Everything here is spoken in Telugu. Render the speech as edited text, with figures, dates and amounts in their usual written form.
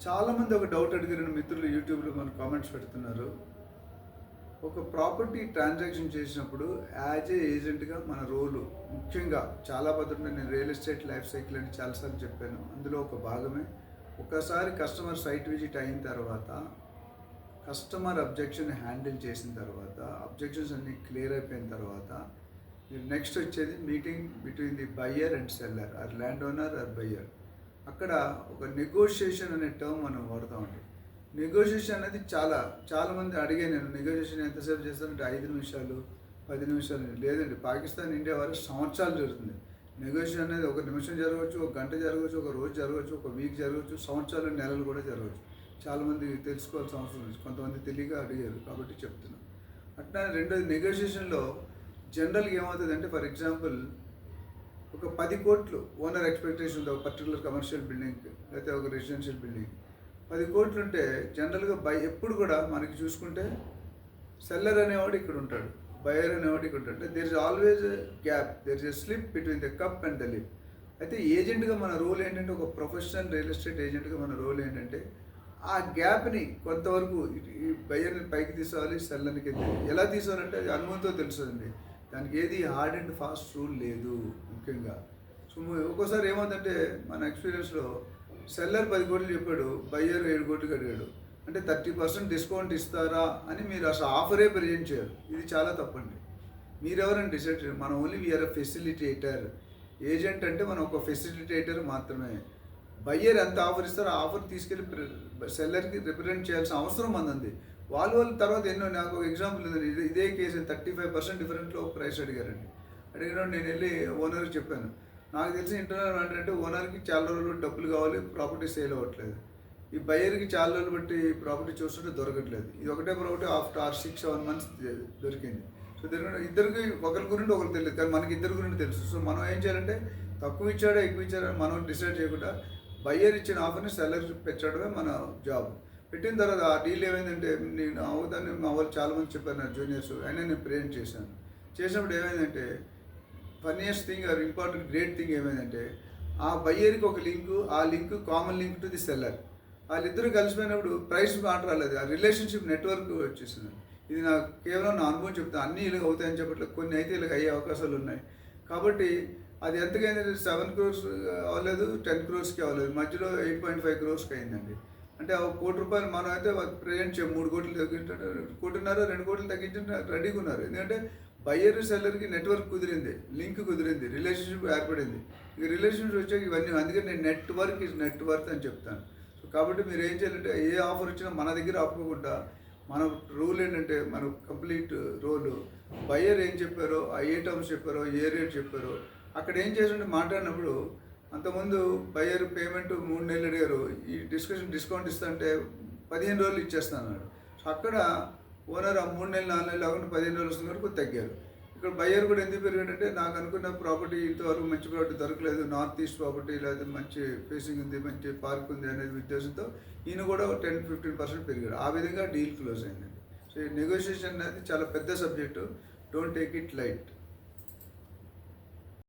చాలామంది ఒక డౌట్ అడిగిన మిత్రులు యూట్యూబ్లో మన కామెంట్స్ పెడుతున్నారు. ఒక ప్రాపర్టీ ట్రాన్సాక్షన్ చేసినప్పుడు యాజ్ ఏ ఏజెంట్గా మన రోలు ముఖ్యంగా చాలా పద్ధతులు నేను రియల్ ఎస్టేట్ లైఫ్ సైకిల్ అని చాలాసార్లు చెప్పాను. అందులో ఒక భాగమే ఒకసారి కస్టమర్ సైట్ విజిట్ అయిన తర్వాత కస్టమర్ అబ్జెక్షన్ హ్యాండిల్ చేసిన తర్వాత అబ్జెక్షన్స్ అన్నీ క్లియర్ అయిపోయిన తర్వాత మీరు నెక్స్ట్ వచ్చేది meeting between the buyer and seller or land owner or buyer. అక్కడ ఒక నెగోషియేషన్ అనే టర్మ్ మనం వాడతామండి. నెగోషియేషన్ అనేది చాలామంది అడిగే నేను నెగోషియేషన్ ఎంతసేపు చేస్తానంటే 5 నిమిషాలు 10 నిమిషాలు లేదండి. పాకిస్తాన్ ఇండియా వరకు సంవత్సరాలు జరుగుతుంది. నెగోషియేషన్ అనేది 1 నిమిషం జరగవచ్చు, 1 గంట జరగవచ్చు, 1 రోజు జరగవచ్చు, 1 వీక్ జరగవచ్చు, సంవత్సరాలు నెలలు కూడా జరగవచ్చు. చాలామంది తెలుసుకోవాల్సిన అవసరం ఉంది. కొంతమంది తెలియక అడిగారు కాబట్టి చెప్తున్నాను. అట్లా రెండోది నెగోషియేషన్లో జనరల్గా ఏమవుతుందంటే ఫర్ ఎగ్జాంపుల్ ఒక 10 కోట్లు ఓనర్ ఎక్స్పెక్టేషన్ ఉంది ఒక పర్టికులర్ కమర్షియల్ బిల్డింగ్కి లేకపోతే ఒక రెసిడెన్షియల్ బిల్డింగ్ 10 కోట్లు ఉంటే జనరల్గా ఎప్పుడు కూడా మనకి చూసుకుంటే సెల్లర్ అనేవాడు ఇక్కడ ఉంటాడు, బయర్ అనేవాడు ఇక్కడ ఉంటాడు. There is always gap, there is a slip between the cup and the lip. అయితే ఏజెంట్గా మన రోల్ ఏంటంటే ఒక ప్రొఫెషనల్ రియల్ ఎస్టేట్ ఏజెంట్గా మన రోల్ ఏంటంటే ఆ గ్యాప్ని కొంతవరకు ఈ బయర్ని పైకి తీసుకోవాలి, సెల్లర్కి ఎలా తీసుకోవాలంటే అది అనుభవంతో తెలుస్తుందండి. దానికి ఏది హార్డ్ అండ్ ఫాస్ట్ రూల్ లేదు ముఖ్యంగా. సో ఒక్కోసారి ఏమవుతుందంటే మన ఎక్స్పీరియన్స్లో సెల్లర్ 10 కోట్లు చెప్పాడు, బయ్యర్ 7 కోట్లకి అడిగాడు. అంటే 30% డిస్కౌంట్ ఇస్తారా అని మీరు అసలు ఆఫరే ప్రెజెంట్ చేయరు. ఇది చాలా తప్పండి. మీరెవరని డిసైడ్ చేయరు. మనం ఓన్లీ వీఆర్ అ ఫెసిలిటేటర్. ఏజెంట్ అంటే మనం ఒక ఫెసిలిటేటర్ మాత్రమే. బయ్యర్ ఎంత ఆఫర్ ఇస్తారో ఆ ఆఫర్ తీసుకెళ్ళి సెల్లర్కి రిప్రజెంట్ చేయాల్సిన అవసరం మంది. వాళ్ళు తర్వాత ఎన్నో నాకు ఒక ఎగ్జాంపుల్ ఉందండి. ఇదే కేసు 35% డిఫరెంట్లో ప్రైస్ అడిగారండి. అడిగినప్పుడు నేను వెళ్ళి ఓనర్కి చెప్పాను. నాకు తెలిసి ఇంటర్నల్ అంటే ఓనర్కి చాలా రోజులు డబ్బులు కావాలి, ప్రాపర్టీ సేల్ అవ్వట్లేదు. ఈ బయ్యర్కి చాలా రోజులు బట్టి ప్రాపర్టీ చూస్తుంటే దొరకట్లేదు. ఇది ఒకటే ప్రాపర్టీ ఆఫ్టర్ 6-7 మంత్స్ దొరికింది. సో ఇద్దరికి ఒకరి గురించి ఒకరు తెలియదు, కానీ మనకి ఇద్దరి గురించి తెలుసు. సో మనం ఏం చేయాలంటే తక్కువ ఇచ్చాడో ఎక్కువ ఇచ్చాడో మనం డిసైడ్ చేయకుండా బయ్యర్ ఇచ్చిన ఆఫర్ని సెల్లర్ పెట్టడమే మన జాబ్. పెట్టిన తర్వాత ఆ డీల్ ఏమైందంటే నేను అవుతాను మా వాళ్ళు చాలామంది చెప్పారు నా జూనియర్స్, అయినా నేను ప్రేజెంట్ చేశాను. చేసినప్పుడు ఏమైందంటే funniest thing or important great thing ఏమైందంటే ఆ బయ్యర్కి ఒక లింకు, ఆ link common link to the seller. వాళ్ళిద్దరూ కలిసిపోయినప్పుడు ప్రైస్ మాట రాలేదు, ఆ రిలేషన్షిప్ నెట్వర్క్ వచ్చేసింది. ఇది నాకు కేవలం నా అనుభవం చెప్తాను. అన్నీ ఇలాగ అవుతాయని చెప్పట్లేదు, కొన్ని అయితే ఇలాగ అయ్యే అవకాశాలు ఉన్నాయి. కాబట్టి అది ఎంతకైంది 7 crores అవ్వలేదు, 10 crores అవ్వలేదు, మధ్యలో 8.5 crores అయిందండి. అంటే ఒక ₹1 కోటి మనం అయితే ప్రెజెంట్ 3 కోట్లు తగ్గించారు, 1.5-2 కోట్లు తగ్గించడానికి రెడీగా ఉన్నారు. ఎందుకంటే బయ్యర్ సెల్లర్కి నెట్వర్క్ కుదిరింది, లింక్ కుదిరింది, రిలేషన్షిప్ ఏర్పడింది. ఇక రిలేషన్షిప్ వచ్చాక ఇవన్నీ అందుకని నేను నెట్వర్క్ ఈజ్ నెట్వర్క్ అని చెప్తాను. సో కాబట్టి మీరు ఏం చేయాలంటే ఏ ఆఫర్ వచ్చినా మన దగ్గర ఆపుకోకుండా మన రూల్ ఏంటంటే మన కంప్లీట్ రోల్ బయ్యర్ ఏం చెప్పారో, ఆ ఏ టర్మ్స్ చెప్పారో, ఏ రేట్ చెప్పారో అక్కడ ఏం చేస్తుంటే మాట్లాడినప్పుడు అంతకుముందు బయ్యర్ పేమెంట్ 3 నెలలు అడిగారు, ఈ డిస్కౌంట్ ఇస్తా అంటే 15 రోజులు ఇచ్చేస్తాను అన్నాడు. సో అక్కడ ఓనర్ ఆ 3 నెలలు 4 నెలలు కాకుండా 15 రోజులు వస్తుంది వరకు తగ్గారు. ఇక్కడ బయ్యర్ కూడా ఎందుకు పెరిగాడంటే నాకు అనుకున్న ప్రాపర్టీ ఇంతవరకు మంచి ప్రాపర్టీ దొరకలేదు, నార్త్ ఈస్ట్ ప్రాపర్టీ లేదా మంచి ఫేసింగ్ ఉంది, మంచి పార్క్ ఉంది అనేది ఉద్దేశంతో ఈయన కూడా 10-15% పెరిగాడు. ఆ విధంగా డీల్ క్లోజ్ అయిందండి. సో ఈ నెగోషియేషన్ అనేది చాలా పెద్ద subject, don't take it light.